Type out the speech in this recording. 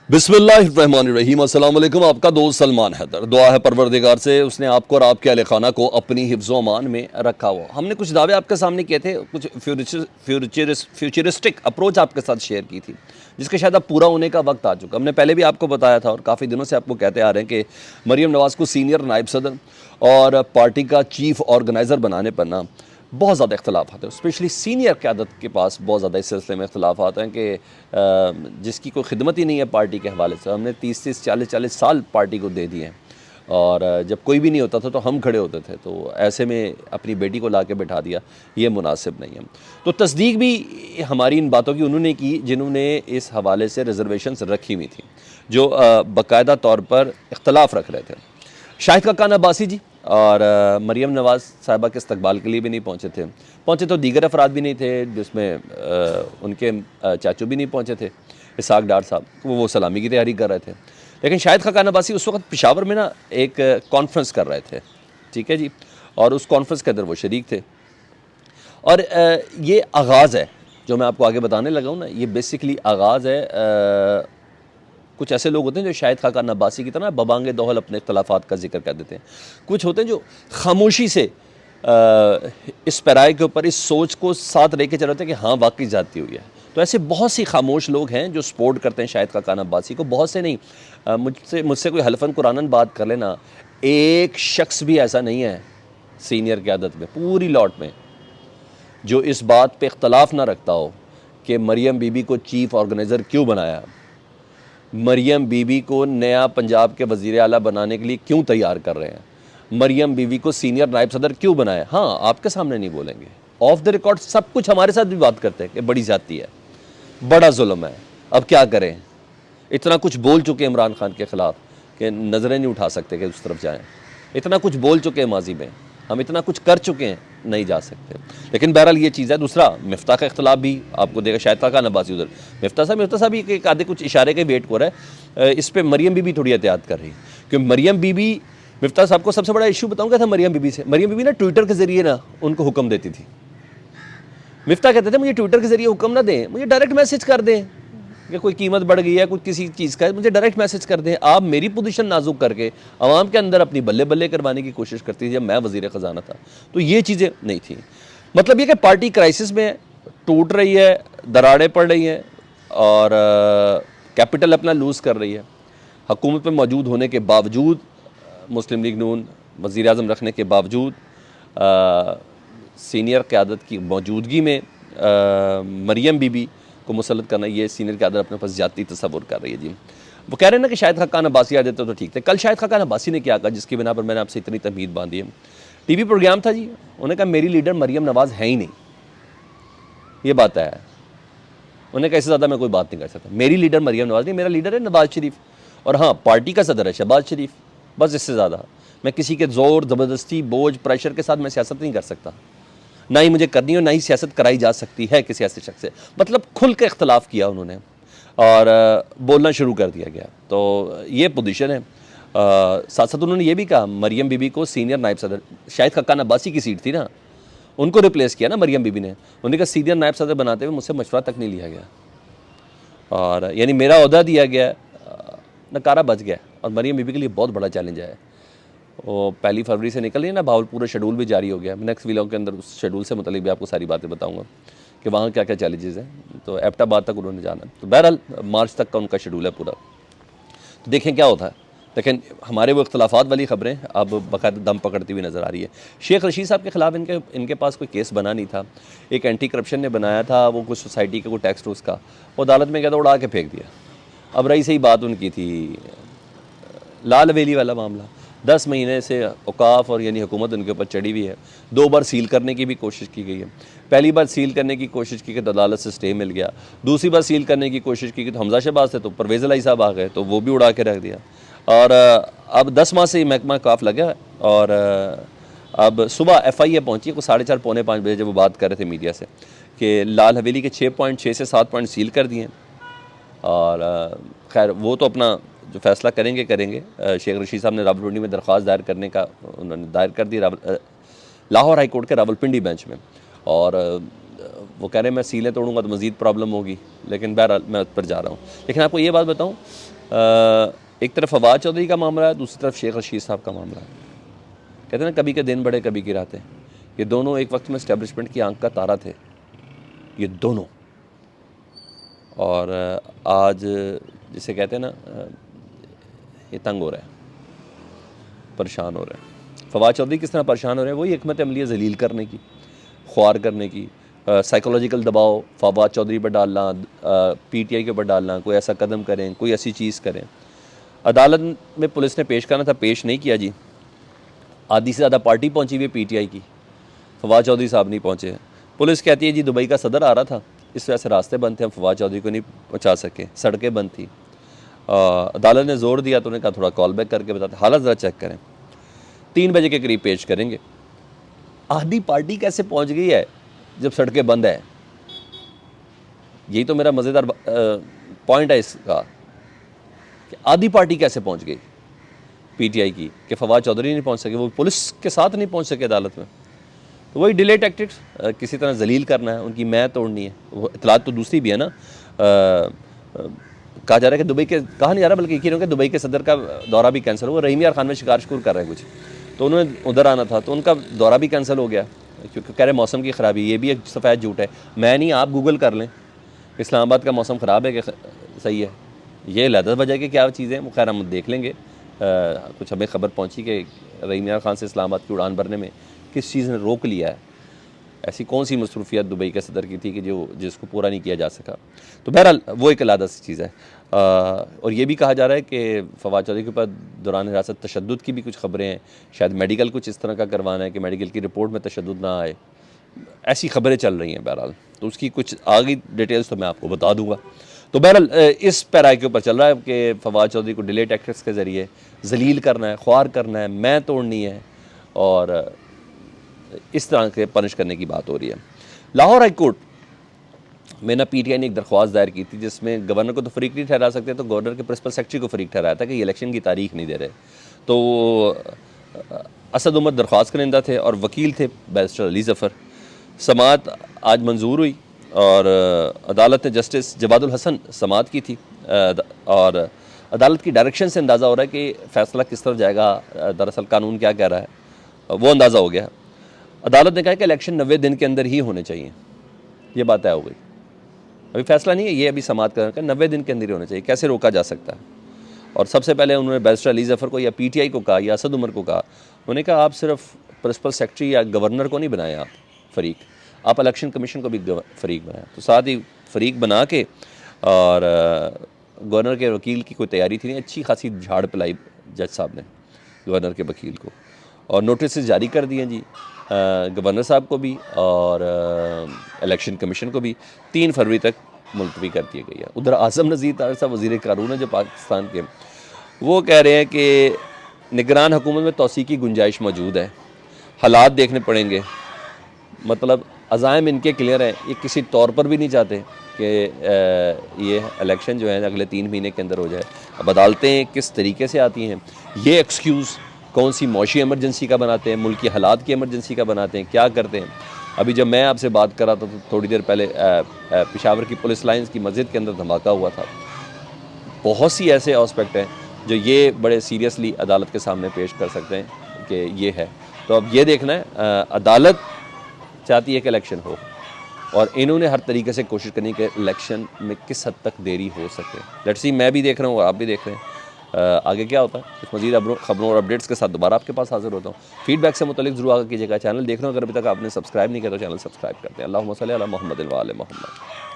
बिस्मिल्लाहिर्रहमानिर्रहीम। अस्सलाम वालेकुम। आपका दोस्त सलमान हैदर। दुआ है परवरदिगार से उसने आपको और आपके अहले खाना को अपनी हिफ्ज़ो अमान में रखा हो। हमने कुछ दावे आपके सामने किए थे, कुछ फ्यूचरिस्टिक अप्रोच आपके साथ शेयर की थी, जिसके शायद अब पूरा होने का वक्त आ चुका। हमने पहले भी आपको बताया था और काफ़ी दिनों से आपको कहते आ रहे हैं कि मरीम नवाज़ को सीनियर नायब सदर और पार्टी का चीफ ऑर्गेनाइज़र बनाने पर ना बहुत ज़्यादा इख्तलाफ आते हैं। स्पेशली सीनियर क़यादत के पास बहुत ज़्यादा इस सिलसिले में इख्तलाफ आते हैं कि जिसकी कोई खिदमत ही नहीं है पार्टी के हवाले से। हमने 30-30, 40-40 साल पार्टी को दे दिए हैं और जब कोई भी नहीं होता था तो हम खड़े होते थे, तो ऐसे में अपनी बेटी को ला के बैठा दिया, ये मुनासिब नहीं है। तो तस्दीक भी हमारी इन बातों की उन्होंने की जिन्होंने इस हवाले से रिजर्वेशंस रखी हुई थी, जो बाकायदा तौर पर इख्तलाफ रख रहे थे। शाहिद खाकान अब्बासी जी और मरीम नवाज़ साहिबा के इस्तकबाल के लिए भी नहीं पहुँचे थे। पहुँचे तो दीगर अफराद भी नहीं थे, जिसमें उनके चाचू भी नहीं पहुँचे थे, इसहाक डार साहब। वो सलामी की तैयारी कर रहे थे। लेकिन शाहिद खाकान अब्बासी उस वक्त पेशावर में ना एक कॉन्फ्रेंस कर रहे थे, ठीक है जी, और उस कॉन्फ्रेंस के अंदर वो शरीक थे। और ये आगाज़ है जो मैं आपको आगे बताने लगा हूँ ना, ये बेसिकली आगाज़ है। कुछ ऐसे लोग होते हैं जो शाहिद खाकान अब्बासी की तरह बबांगे दोहल अपने इख्तलाफात का जिक्र कर देते हैं। कुछ होते हैं जो खामोशी से इस पैराए के ऊपर इस सोच को साथ लेके चल रहे थे कि हाँ वाकई जाती हुई है। तो ऐसे बहुत सी खामोश लोग हैं जो सपोर्ट करते हैं शाहिद खाकान अब्बासी को, बहुत से नहीं। मुझसे कोई हलफन कुरानन बात कर लेना, एक शख्स भी ऐसा नहीं है सीनियर क़यादत में, पूरी लॉट में, जो इस बात पे इख्तलाफ ना रखता हो कि मरियम बीबी को चीफ़ ऑर्गेनाइज़र क्यों बनाया, मरियम बीबी को नया पंजाब के वज़ीर आला बनाने के लिए क्यों तैयार कर रहे हैं, मरियम बीबी को सीनियर नायब सदर क्यों बनाया। हाँ, आपके सामने नहीं बोलेंगे, ऑफ द रिकॉर्ड सब कुछ हमारे साथ भी बात करते हैं कि बड़ी ज़्यादती है, बड़ा जुल्म है, अब क्या करें। इतना कुछ बोल चुके इमरान खान के ख़िलाफ़ कि नज़रें नहीं उठा सकते कि उस तरफ जाएँ। इतना कुछ बोल चुके हैं माजी में, हम इतना कुछ कर चुके हैं, नहीं जा सकते। लेकिन बहरहाल ये चीज़ है। दूसरा, मिफ्ता का इख्तलाफ भी आपको देगा, शाहिद खाकान अब्बासी उधर, मिफ्ता साहब एक आधे कुछ इशारे के वेट को रहा है। इस पर मरियम बीबी थोड़ी एहतियात कर रही है, क्योंकि मरियम बीबी, मिफ्ता साहब को सबसे बड़ा इशू बताऊँ क्या था मरियम बीबी से। मरियम बीबी ना ट्विटर के ज़रिए ना उनको हुक्म देती थी। मिफ्ता कहते थे मुझे ट्विटर के ज़रिए हुक्म ना दें, मुझे डायरेक्ट मैसेज कर दें कि कोई कीमत बढ़ गई है, कुछ किसी चीज़ का है, मुझे डायरेक्ट मैसेज कर दें। आप मेरी पोजीशन नाजुक करके आवाम के अंदर अपनी बल्ले बल्ले करवाने की कोशिश करती थी जब मैं वज़ीर ख़जाना था। तो ये चीज़ें नहीं थी। मतलब ये कि पार्टी क्राइसिस में है, टूट रही है, दरारें पड़ रही हैं और कैपिटल अपना लूज़ कर रही है। हुकूमत में मौजूद होने के बावजूद, मुस्लिम लीग नून वज़ीर आज़म रखने के बावजूद, सीनियर क़यादत की मौजूदगी में मरियम बीबी को मुसल्लत करना, ये सीनियर क़यादत अपने पास ज़्यादती तस्वुर कर रही है जी। वो कह रहे हैं ना कि शाहिद खाकान अब्बासी आ जाते तो ठीक थे। कल शाहिद खाकान अब्बासी ने क्या कहा जिसकी बिना पर मैंने आपसे इतनी तमीद बांधी है। टीवी प्रोग्राम था जी, उन्होंने कहा मेरी लीडर मरियम नवाज़ है ही नहीं, ये बात है। उन्होंने कहा इससे ज़्यादा मैं कोई बात नहीं कर सकता, मेरी लीडर मरियम नवाज़ नहीं, मेरा लीडर है नवाज़ शरीफ, और हाँ पार्टी का सदर है शहबाज शरीफ, बस इससे ज़्यादा मैं किसी के ज़ोर ज़बरदस्ती बोझ प्रेशर के साथ मैं सियासत नहीं कर सकता, ना ही मुझे करनी हो, ना ही सियासत कराई जा सकती है किसी ऐसे शख्स से। मतलब खुल के इख्तलाफ किया उन्होंने और बोलना शुरू कर दिया गया। तो ये पोजीशन है। साथ साथ उन्होंने ये भी कहा मरियम बीबी को सीनियर नायब सदर, शाहिद खाकान अब्बासी की सीट थी ना, उनको रिप्लेस किया ना मरियम बीबी ने। उन्होंने कहा सीनियर नायब सदर बनाते हुए मुझसे मशवरा तक नहीं लिया गया और यानी मेरा ओहदा दिया गया, नकारा बच गया। और मरियम बीबी के लिए बहुत बड़ा चैलेंज है। वो 1 फरवरी से निकल रही है ना, भावल पूरा शेड्यूल भी जारी हो गया। नेक्स्ट व्लॉग के अंदर उस शेड्यूल से मुतालिक भी आपको सारी बातें बताऊंगा कि वहाँ क्या क्या चैलेंजेस हैं। तो एबटाबाद तक उन्होंने जाना, तो बहरहाल मार्च तक का उनका शेड्यूल है पूरा। तो देखें क्या होता है। लेकिन हमारे वो इख्तलाफात वाली ख़बरें अब बाकायदा दम पकड़ती हुई नज़र आ रही है। शेख रशीद साहब के ख़िलाफ़ इनके पास कोई केस बना नहीं था। एक एंटी करप्शन ने बनाया था, वो कुछ सोसाइटी का कोई टैक्स टूस का, वो अदालत में गया था, उड़ा के फेंक दिया। अब रही सही बात उनकी थी लाल हवेली वाला मामला, 10 महीने से औकाफ और यानी हुकूमत उनके ऊपर चढ़ी हुई है। 2 बार सील करने की भी कोशिश की गई है। पहली बार सील करने की कोशिश की तो अदालत से स्टे मिल गया, दूसरी बार सील करने की कोशिश की तो हमजा शहबाज थे तो परवेज़ अलाई साहब आ गए, तो वो भी उड़ा के रख दिया। और अब 10 माह से महकमा काफ लगा है। और अब सुबह FIA पहुंची है, को 4:30 पौने 5 बजे जब वो बात कर रहे थे मीडिया से कि लाल हवेली के 6.6 से 7 पॉइंट सील कर दिए। और खैर वो तो अपना जो फैसला करेंगे। शेख रशीद साहब ने रावलपिंडी में दरख्वास्त दायर करने का उन्होंने दायर कर दी लाहौर हाई कोर्ट के रावलपिंडी बेंच में। और वो कह रहे हैं मैं सीलें तोड़ूंगा तो मज़ीद प्रॉब्लम होगी, लेकिन बहरहाल मैं उस पर जा रहा हूँ। लेकिन आपको ये बात बताऊँ, एक तरफ फवाद चौधरी का मामला है, दूसरी तरफ शेख रशीद साहब का मामला है। कहते हैं ना कभी के दिन बड़े कभी की रातें। ये दोनों एक वक्त में इस्टेब्लिशमेंट की आंख का तारा थे, ये दोनों। और आज जिसे कहते हैं ना, ये तंग हो रहा है, परेशान हो रहे हैं। फवाद चौधरी किस तरह परेशान हो रहे हैं, वही हिकमत अमली ज़लील करने की, ख्वार करने की, साइकोलॉजिकल दबाव फवाद चौधरी पर डालना, पीटीआई के ऊपर डालना, कोई ऐसा कदम करें, कोई ऐसी चीज़ करें। अदालत में पुलिस ने पेश करना था, पेश नहीं किया जी। आधी से ज़्यादा पार्टी पहुंची हुई है पीटीआई की, फवाद चौधरी साहब नहीं पहुंचे। पुलिस कहती है जी दुबई का सदर आ रहा था, इस वजह से रास्ते बंद थे, हम फवाद चौधरी को नहीं पहुंचा सके, सड़कें बंद थी। अदालत ने ज़ोर दिया तो उन्होंने कहा थोड़ा कॉल बैक करके बताते, हालत ज़रा चेक करें, 3 बजे के करीब पेश करेंगे। आधी पार्टी कैसे पहुंच गई है जब सड़कें बंद है? यही तो मेरा मज़ेदार पॉइंट है इसका, कि आधी पार्टी कैसे पहुंच गई पीटीआई की कि फवाद चौधरी नहीं पहुंच सके, वो पुलिस के साथ नहीं पहुंच सके अदालत में। तो वही डिले टैक्टिक्स, किसी तरह जलील करना है, उनकी मैं तोड़नी है। वो इतलात तो दूसरी भी है ना, कहा जा रहा है कि दुबई के, कहा नहीं जा रहा बल्कि यकीन हो कि दुबई के सदर का दौरा भी कैंसिल हुआ। रहीम यार खान में शिकार शिकुर कर रहे हैं कुछ, तो उन्होंने उधर आना था, तो उनका दौरा भी कैंसिल हो गया क्योंकि कह रहे मौसम की ख़राबी। ये भी एक सफ़ेद झूठ है, मैं नहीं, आप गूगल कर लें इस्लामाबाद का मौसम ख़राब है कि सही है। ये लहदा वजह की क्या चीज़ें, वो खैर हम देख लेंगे। कुछ हमें ख़बर पहुँची कि रहीम यार खान से इस्लामाबाद की उड़ान भरने में किस चीज़ ने रोक लिया है। ऐसी कौन सी मसरूफियत दुबई के सदर की थी कि जिसको पूरा नहीं किया जा सका। तो बहरहाल वो एक अलग सी चीज़ है। और ये भी कहा जा रहा है कि फवाद चौधरी के ऊपर दौरान हिरासत तशद्दुद की भी कुछ ख़बरें हैं, शायद मेडिकल कुछ इस तरह का करवाना है कि मेडिकल की रिपोर्ट में तशद्दुद ना आए, ऐसी ख़बरें चल रही हैं। बहरहाल तो उसकी कुछ आगे डिटेल्स तो मैं आपको बता दूँगा। तो बहरहाल इस पैराए के ऊपर चल रहा है कि फवाद चौधरी को डिले टैक्टिक्स के ज़रिए जलील करना है, ख्वार करना है, मैं तोड़नी है, और इस तरह के पनिश करने की बात हो रही है। लाहौर हाई कोर्ट में ना पीटीआई ने एक दरख्वास्त दायर की थी जिसमें गवर्नर को तो फरीक नहीं ठहरा सकते, तो गवर्नर के प्रिंसिपल सेक्रेटरी को फरीक ठहराया था कि ये इलेक्शन की तारीख नहीं दे रहे। तो असद उमर दरख्वास्त करंदा थे और वकील थे बैरिस्टर अली ज़फ़र। समाअत आज मंजूर हुई और अदालत ने जस्टिस जवादुल हसन समाअत की थी, और अदालत की डायरेक्शन से अंदाज़ा हो रहा है कि फ़ैसला किस तरफ जाएगा, दरअसल कानून क्या कह रहा है वो अंदाज़ा हो गया। अदालत ने कहा कि इलेक्शन 90 दिन के अंदर ही होने चाहिए, ये बात तय हो गई। अभी फैसला नहीं है, ये अभी समाअत कर 90 दिन के अंदर ही होने चाहिए, कैसे रोका जा सकता है। और सबसे पहले उन्होंने बैरिस्टर अली ज़फ़र को या पीटीआई को कहा या असद उमर को कहा, उन्होंने कहा आप सिर्फ प्रिंसिपल सेक्रेटरी या गवर्नर को नहीं बनाएं आप फ़रीक, आप इलेक्शन कमीशन को भी फ़रीक बनाएं। तो साथ ही फ़रीक बना के, और गवर्नर के वकील की कोई तैयारी थी नहीं, अच्छी खासी झाड़ पिलाई जज साहब ने गवर्नर के वकील को, और नोटिस जारी कर दिए जी गवर्नर साहब को भी और इलेक्शन कमीशन को भी 3 फरवरी तक मुलतवी कर दी गई है। उधर आज़म नज़ीर तारिक साहब वज़ीर कानून है जो पाकिस्तान के, वो कह रहे हैं कि निगरान हुकूमत में तौसीक़ की गुंजाइश मौजूद है, हालात देखने पड़ेंगे। मतलब अज़ाइम इनके क्लियर हैं, ये किसी तौर पर भी नहीं चाहते कि ये इलेक्शन जो है अगले 3 महीने के अंदर हो जाए। अब अदालतें किस तरीके से आती हैं, ये एक्सक्यूज़ कौन सी मौशी एमरजेंसी का बनाते हैं, मुल्क की हालात की एमरजेंसी का बनाते हैं, क्या करते हैं। अभी जब मैं आपसे बात कर रहा था तो थोड़ी देर पहले पेशावर की पुलिस लाइन्स की मस्जिद के अंदर धमाका हुआ था। बहुत सी ऐसे एस्पेक्ट हैं जो ये बड़े सीरियसली अदालत के सामने पेश कर सकते हैं कि ये है। तो अब ये देखना है, अदालत चाहती है कि इलेक्शन हो, और इन्होंने हर तरीके से कोशिश करनी कि इलेक्शन में किस हद तक देरी हो सके। लेट्स सी, मैं भी देख रहा हूँ और आप भी देख रहे हैं, आगे क्या होता है। इस मज़ीद खबरों और अपडेट्स के साथ दोबारा आपके पास हाजिर होता हूँ। फीडबैक से मुतल्लिक ज़रूर आगे कीजिएगा। चैनल देख रहे हो अगर अभी तक आपने सब्सक्राइब नहीं किया तो चैनल सब्सक्राइब करते हैं। अल्लाहुम्मा सल्ली अला मुहम्मद व आले मुहम्मद।